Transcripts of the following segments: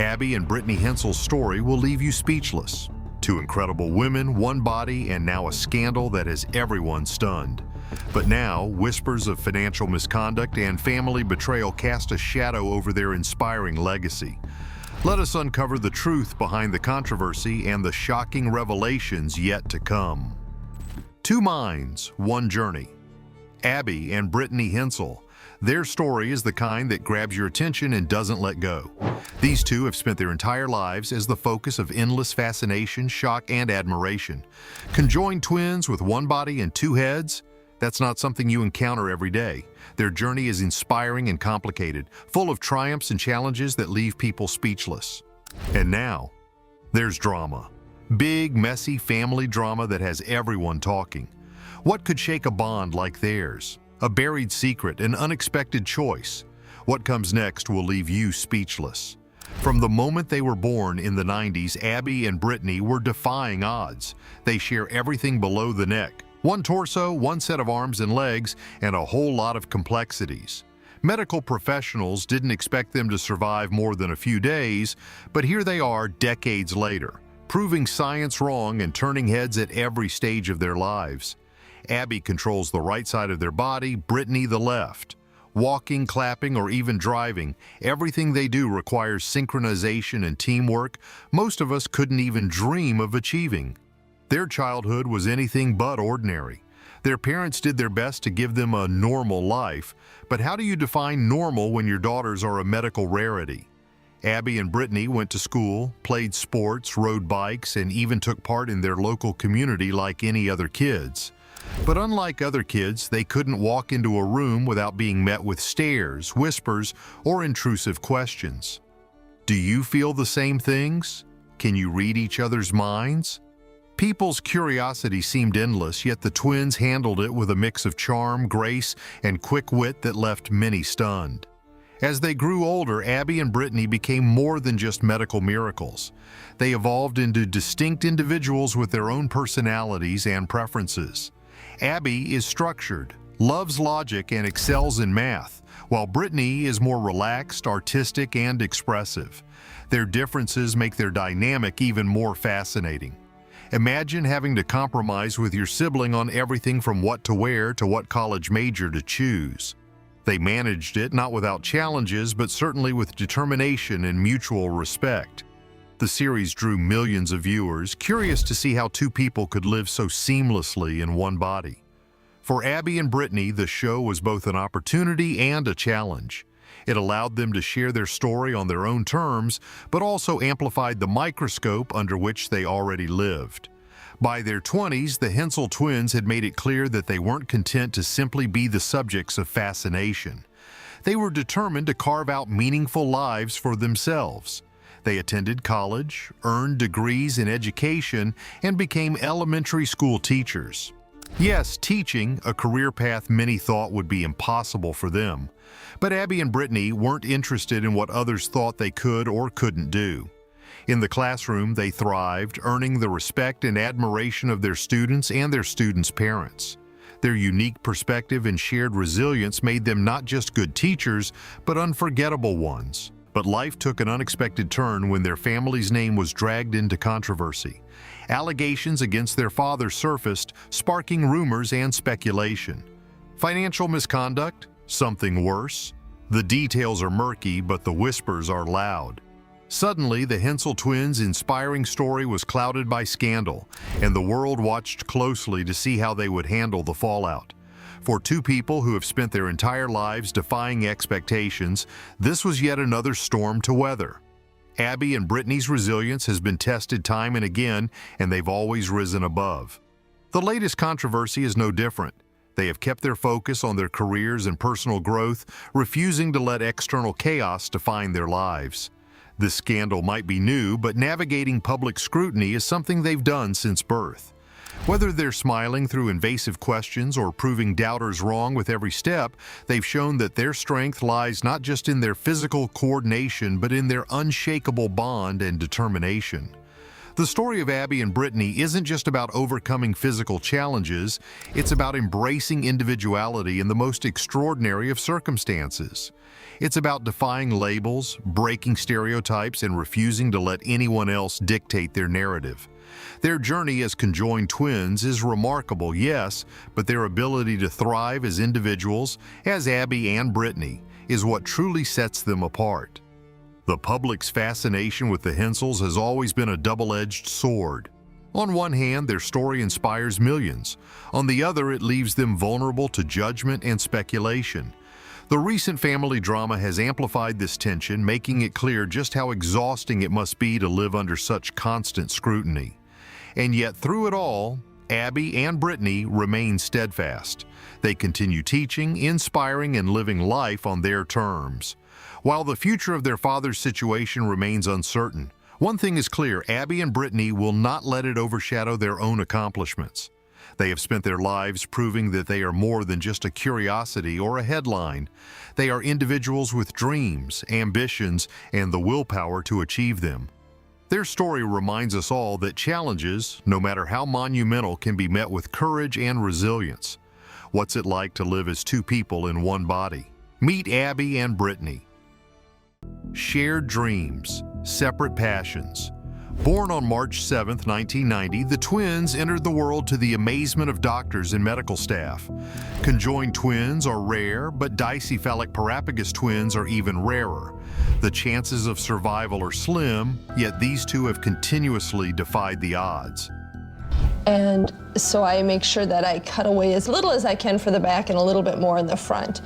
Abby and Brittany Hensel's story will leave you speechless. Two incredible women, one body, and now a scandal that has everyone stunned. But now, whispers of financial misconduct and family betrayal cast a shadow over their inspiring legacy. Let us uncover the truth behind the controversy and the shocking revelations yet to come. Two minds, one journey. Abby and Brittany Hensel. Their story is the kind that grabs your attention and doesn't let go. These two have spent their entire lives as the focus of endless fascination, shock, and admiration. Conjoined twins with one body and two heads? That's not something you encounter every day. Their journey is inspiring and complicated, full of triumphs and challenges that leave people speechless. And now, there's drama. Big, messy family drama that has everyone talking. What could shake a bond like theirs? A buried secret, an unexpected choice. What comes next will leave you speechless. From the moment they were born in the 90s, Abby and Brittany were defying odds. They share everything below the neck. One torso, one set of arms and legs, and a whole lot of complexities. Medical professionals didn't expect them to survive more than a few days, but here they are decades later, proving science wrong and turning heads at every stage of their lives. Abby controls the right side of their body, Brittany the left. Walking, clapping, or even driving, everything they do requires synchronization and teamwork most of us couldn't even dream of achieving. Their childhood was anything but ordinary. Their parents did their best to give them a normal life, but how do you define normal when your daughters are a medical rarity? Abby and Brittany went to school, played sports, rode bikes, and even took part in their local community like any other kids. But unlike other kids, they couldn't walk into a room without being met with stares, whispers, or intrusive questions. Do you feel the same things? Can you read each other's minds? People's curiosity seemed endless, yet the twins handled it with a mix of charm, grace, and quick wit that left many stunned. As they grew older, Abby and Brittany became more than just medical miracles. They evolved into distinct individuals with their own personalities and preferences. Abby is structured, loves logic, and excels in math, while Brittany is more relaxed, artistic, and expressive. Their differences make their dynamic even more fascinating. Imagine having to compromise with your sibling on everything from what to wear to what college major to choose. They managed it not without challenges, but certainly with determination and mutual respect. The series drew millions of viewers, curious to see how two people could live so seamlessly in one body. For Abby and Brittany, the show was both an opportunity and a challenge. It allowed them to share their story on their own terms, but also amplified the microscope under which they already lived. By their 20s, the Hensel twins had made it clear that they weren't content to simply be the subjects of fascination. They were determined to carve out meaningful lives for themselves. They attended college, earned degrees in education, and became elementary school teachers. Yes, teaching, a career path many thought would be impossible for them. But Abby and Brittany weren't interested in what others thought they could or couldn't do. In the classroom, they thrived, earning the respect and admiration of their students and their students' parents. Their unique perspective and shared resilience made them not just good teachers, but unforgettable ones. But life took an unexpected turn when their family's name was dragged into controversy. Allegations against their father surfaced, sparking rumors and speculation. Financial misconduct? Something worse? The details are murky, but the whispers are loud. Suddenly, the Hensel twins' inspiring story was clouded by scandal, and the world watched closely to see how they would handle the fallout. For two people who have spent their entire lives defying expectations, this was yet another storm to weather. Abby and Brittany's resilience has been tested time and again, and they've always risen above. The latest controversy is no different. They have kept their focus on their careers and personal growth, refusing to let external chaos define their lives. This scandal might be new, but navigating public scrutiny is something they've done since birth. Whether they're smiling through invasive questions or proving doubters wrong with every step, they've shown that their strength lies not just in their physical coordination, but in their unshakable bond and determination. The story of Abby and Brittany isn't just about overcoming physical challenges, it's about embracing individuality in the most extraordinary of circumstances. It's about defying labels, breaking stereotypes, and refusing to let anyone else dictate their narrative. Their journey as conjoined twins is remarkable, yes, but their ability to thrive as individuals, as Abby and Brittany, is what truly sets them apart. The public's fascination with the Hensels has always been a double-edged sword. On one hand, their story inspires millions. On the other, it leaves them vulnerable to judgment and speculation. The recent family drama has amplified this tension, making it clear just how exhausting it must be to live under such constant scrutiny. And yet, through it all, Abby and Brittany remain steadfast. They continue teaching, inspiring, and living life on their terms. While the future of their father's situation remains uncertain, one thing is clear: Abby and Brittany will not let it overshadow their own accomplishments. They have spent their lives proving that they are more than just a curiosity or a headline. They are individuals with dreams, ambitions, and the willpower to achieve them. Their story reminds us all that challenges, no matter how monumental, can be met with courage and resilience. What's it like to live as two people in one body? Meet Abby and Brittany. Shared dreams, separate passions. Born on March 7, 1990, the twins entered the world to the amazement of doctors and medical staff. Conjoined twins are rare, but dicephallic parapagus twins are even rarer. The chances of survival are slim, yet these two have continuously defied the odds. And so I make sure that I cut away as little as I can for the back and a little bit more in the front.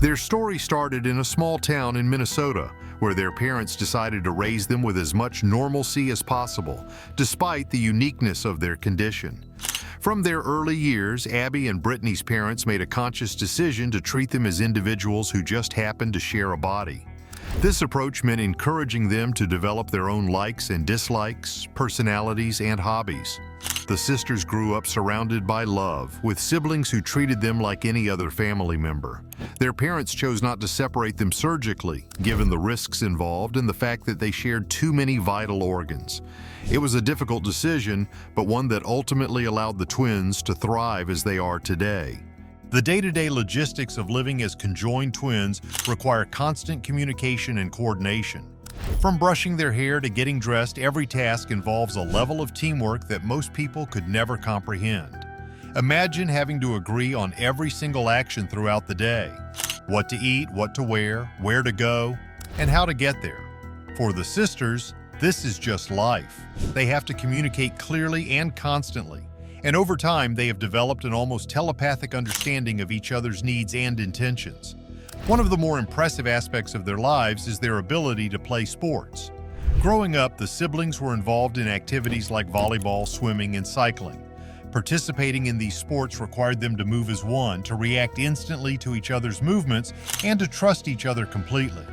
Their story started in a small town in Minnesota, where their parents decided to raise them with as much normalcy as possible, despite the uniqueness of their condition. From their early years, Abby and Brittany's parents made a conscious decision to treat them as individuals who just happened to share a body. This approach meant encouraging them to develop their own likes and dislikes, personalities, and hobbies. The sisters grew up surrounded by love, with siblings who treated them like any other family member. Their parents chose not to separate them surgically, given the risks involved and the fact that they shared too many vital organs. It was a difficult decision, but one that ultimately allowed the twins to thrive as they are today. The day-to-day logistics of living as conjoined twins require constant communication and coordination. From brushing their hair to getting dressed, every task involves a level of teamwork that most people could never comprehend. Imagine having to agree on every single action throughout the day: what to eat, what to wear, where to go, and how to get there. For the sisters, this is just life. They have to communicate clearly and constantly, and over time they have developed an almost telepathic understanding of each other's needs and intentions. One of the more impressive aspects of their lives is their ability to play sports. Growing up, the siblings were involved in activities like volleyball, swimming, and cycling. Participating in these sports required them to move as one, to react instantly to each other's movements, and to trust each other completely.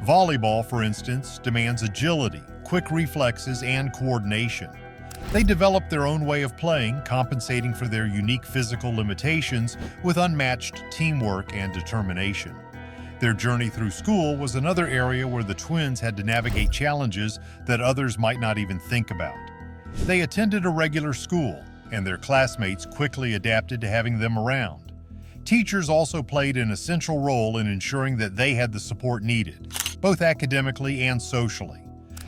Volleyball, for instance, demands agility, quick reflexes, and coordination. They developed their own way of playing, compensating for their unique physical limitations with unmatched teamwork and determination. Their journey through school was another area where the twins had to navigate challenges that others might not even think about. They attended a regular school, and their classmates quickly adapted to having them around. Teachers also played an essential role in ensuring that they had the support needed, both academically and socially.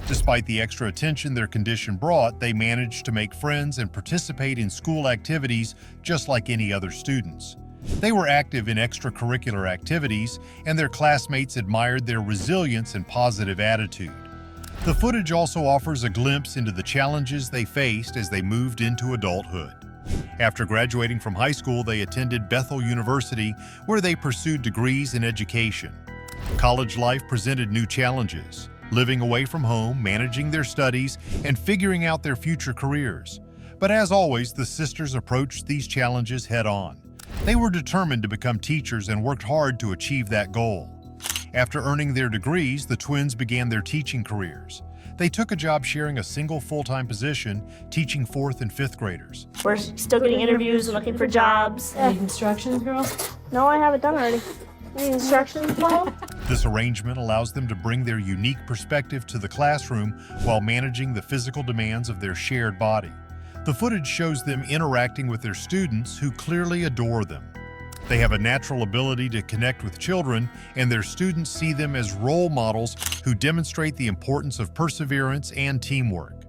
Despite the extra attention their condition brought, they managed to make friends and participate in school activities just like any other students. They were active in extracurricular activities, and their classmates admired their resilience and positive attitude. The footage also offers a glimpse into the challenges they faced as they moved into adulthood. After graduating from high school, they attended Bethel University, where they pursued degrees in education. College life presented new challenges: living away from home, managing their studies, and figuring out their future careers. But as always, the sisters approached these challenges head-on. They were determined to become teachers and worked hard to achieve that goal. After earning their degrees, the twins began their teaching careers. They took a job sharing a single full-time position, teaching 4th and 5th graders. We're still getting interviews and looking for jobs. Any instructions, girls? No, I have it done already. The instructions follow? This arrangement allows them to bring their unique perspective to the classroom while managing the physical demands of their shared body. The footage shows them interacting with their students who clearly adore them. They have a natural ability to connect with children, and their students see them as role models who demonstrate the importance of perseverance and teamwork.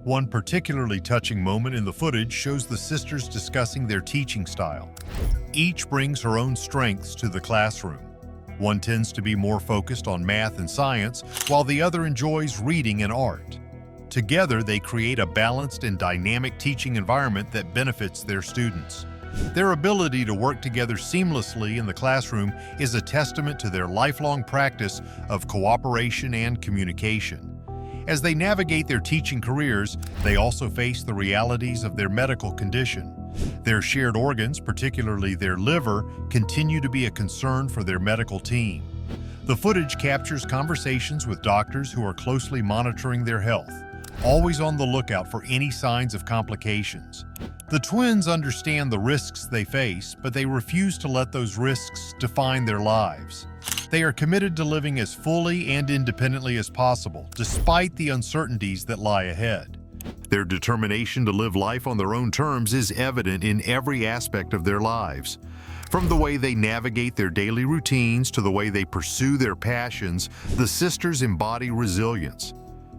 One particularly touching moment in the footage shows the sisters discussing their teaching style. Each brings her own strengths to the classroom. One tends to be more focused on math and science, while the other enjoys reading and art. Together, they create a balanced and dynamic teaching environment that benefits their students. Their ability to work together seamlessly in the classroom is a testament to their lifelong practice of cooperation and communication. As they navigate their teaching careers, they also face the realities of their medical condition. Their shared organs, particularly their liver, continue to be a concern for their medical team. The footage captures conversations with doctors who are closely monitoring their health, always on the lookout for any signs of complications. The twins understand the risks they face, but they refuse to let those risks define their lives. They are committed to living as fully and independently as possible, despite the uncertainties that lie ahead. Their determination to live life on their own terms is evident in every aspect of their lives. From the way they navigate their daily routines to the way they pursue their passions, the sisters embody resilience.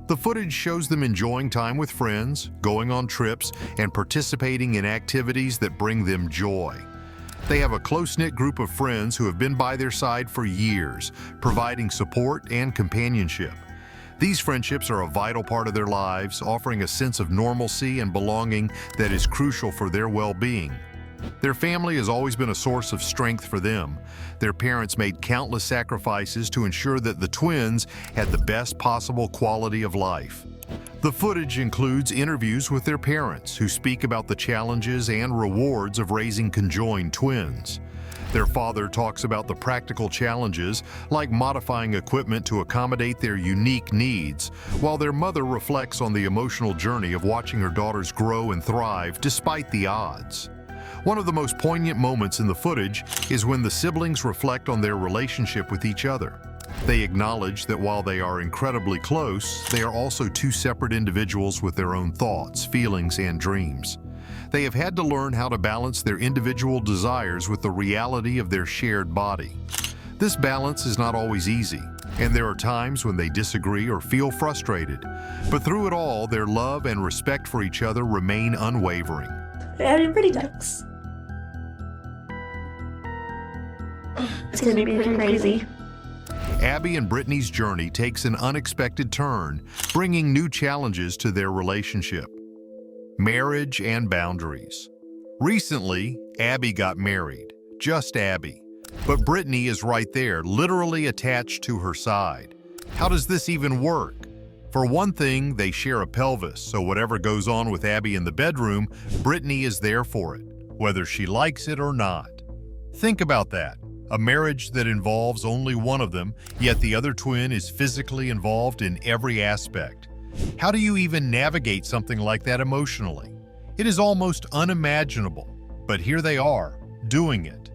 The footage shows them enjoying time with friends, going on trips, and participating in activities that bring them joy. They have a close-knit group of friends who have been by their side for years, providing support and companionship. These friendships are a vital part of their lives, offering a sense of normalcy and belonging that is crucial for their well-being. Their family has always been a source of strength for them. Their parents made countless sacrifices to ensure that the twins had the best possible quality of life. The footage includes interviews with their parents who speak about the challenges and rewards of raising conjoined twins. Their father talks about the practical challenges, like modifying equipment to accommodate their unique needs, while their mother reflects on the emotional journey of watching her daughters grow and thrive despite the odds. One of the most poignant moments in the footage is when the siblings reflect on their relationship with each other. They acknowledge that while they are incredibly close, they are also two separate individuals with their own thoughts, feelings, and dreams. They have had to learn how to balance their individual desires with the reality of their shared body. This balance is not always easy, and there are times when they disagree or feel frustrated. But through it all, their love and respect for each other remain unwavering. They're having pretty ducks. It's gonna be pretty crazy. Abby and Brittany's journey takes an unexpected turn, bringing new challenges to their relationship. Marriage and boundaries. Recently, Abby got married, just Abby. But Brittany is right there, literally attached to her side. How does this even work? For one thing, they share a pelvis, so whatever goes on with Abby in the bedroom, Brittany is there for it, whether she likes it or not. Think about that. A marriage that involves only one of them, yet the other twin is physically involved in every aspect. How do you even navigate something like that emotionally? It is almost unimaginable, but here they are, doing it.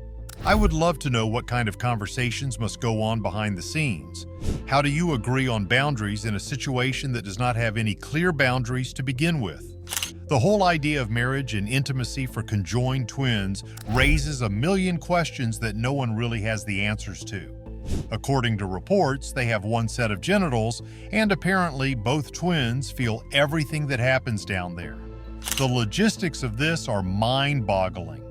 I would love to know what kind of conversations must go on behind the scenes. How do you agree on boundaries in a situation that does not have any clear boundaries to begin with? The whole idea of marriage and intimacy for conjoined twins raises a million questions that no one really has the answers to. According to reports, they have one set of genitals, and apparently both twins feel everything that happens down there. The logistics of this are mind-boggling.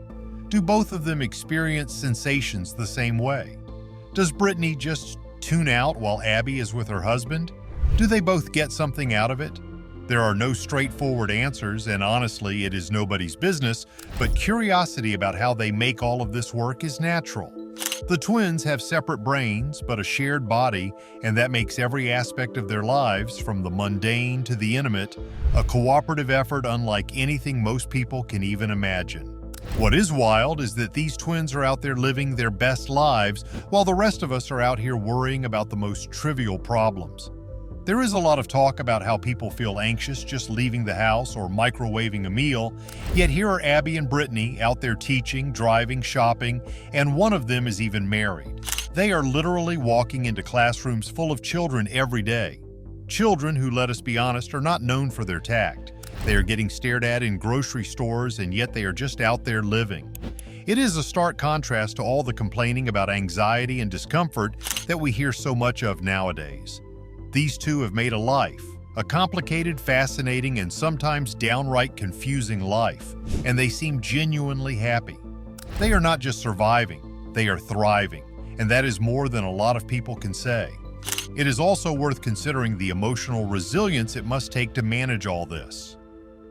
Do both of them experience sensations the same way? Does Brittany just tune out while Abby is with her husband? Do they both get something out of it? There are no straightforward answers, and honestly, it is nobody's business, but curiosity about how they make all of this work is natural. The twins have separate brains, but a shared body, and that makes every aspect of their lives, from the mundane to the intimate, a cooperative effort unlike anything most people can even imagine. What is wild is that these twins are out there living their best lives, while the rest of us are out here worrying about the most trivial problems. There is a lot of talk about how people feel anxious just leaving the house or microwaving a meal, yet here are Abby and Brittany out there teaching, driving, shopping, and one of them is even married. They are literally walking into classrooms full of children every day. Children who, let us be honest, are not known for their tact. They are getting stared at in grocery stores, and yet they are just out there living. It is a stark contrast to all the complaining about anxiety and discomfort that we hear so much of nowadays. These two have made a life, a complicated, fascinating, and sometimes downright confusing life, and they seem genuinely happy. They are not just surviving, they are thriving, and that is more than a lot of people can say. It is also worth considering the emotional resilience it must take to manage all this.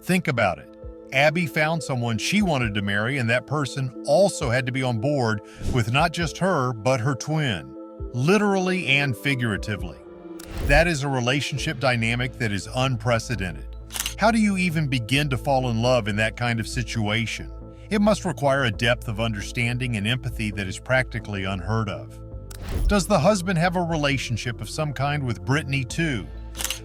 Think about it. Abby found someone she wanted to marry, and that person also had to be on board with not just her, but her twin, literally and figuratively. That is a relationship dynamic that is unprecedented. How do you even begin to fall in love in that kind of situation? It must require a depth of understanding and empathy that is practically unheard of. Does the husband have a relationship of some kind with Brittany too?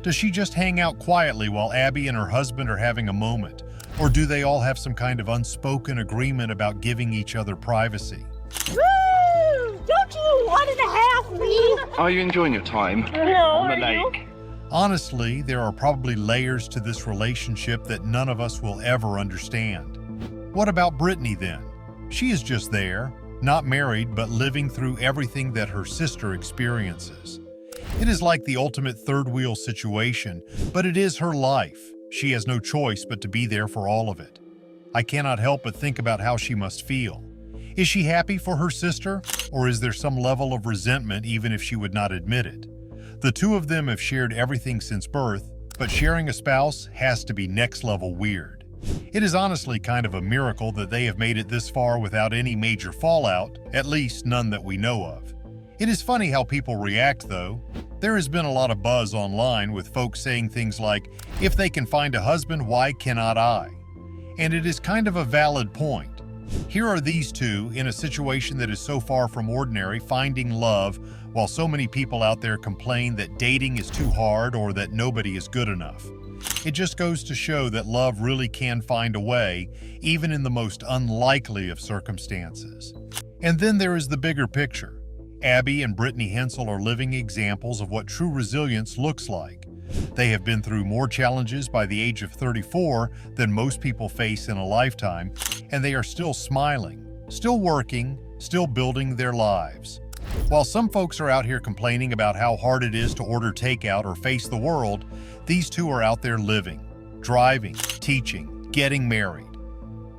Does she just hang out quietly while Abby and her husband are having a moment? Or do they all have some kind of unspoken agreement about giving each other privacy? Woo! Don't you 1.5 me? Are you enjoying your time on the lake? Honestly, there are probably layers to this relationship that none of us will ever understand. What about Brittany then? She is just there, not married, but living through everything that her sister experiences. It is like the ultimate third-wheel situation, but it is her life. She has no choice but to be there for all of it. I cannot help but think about how she must feel. Is she happy for her sister, or is there some level of resentment even if she would not admit it? The two of them have shared everything since birth, but sharing a spouse has to be next-level weird. It is honestly kind of a miracle that they have made it this far without any major fallout, at least none that we know of. It is funny how people react, though. There has been a lot of buzz online with folks saying things like, if they can find a husband, why cannot I? And it is kind of a valid point. Here are these two in a situation that is so far from ordinary, finding love, while so many people out there complain that dating is too hard or that nobody is good enough. It just goes to show that love really can find a way, even in the most unlikely of circumstances. And then there is the bigger picture. Abby and Brittany Hensel are living examples of what true resilience looks like. They have been through more challenges by the age of 34 than most people face in a lifetime, and they are still smiling, still working, still building their lives. While some folks are out here complaining about how hard it is to order takeout or face the world, these two are out there living, driving, teaching, getting married.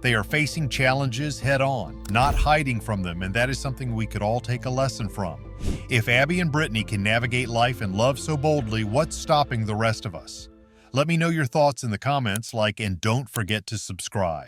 They are facing challenges head-on, not hiding from them, and that is something we could all take a lesson from. If Abby and Brittany can navigate life and love so boldly, what's stopping the rest of us? Let me know your thoughts in the comments, and don't forget to subscribe.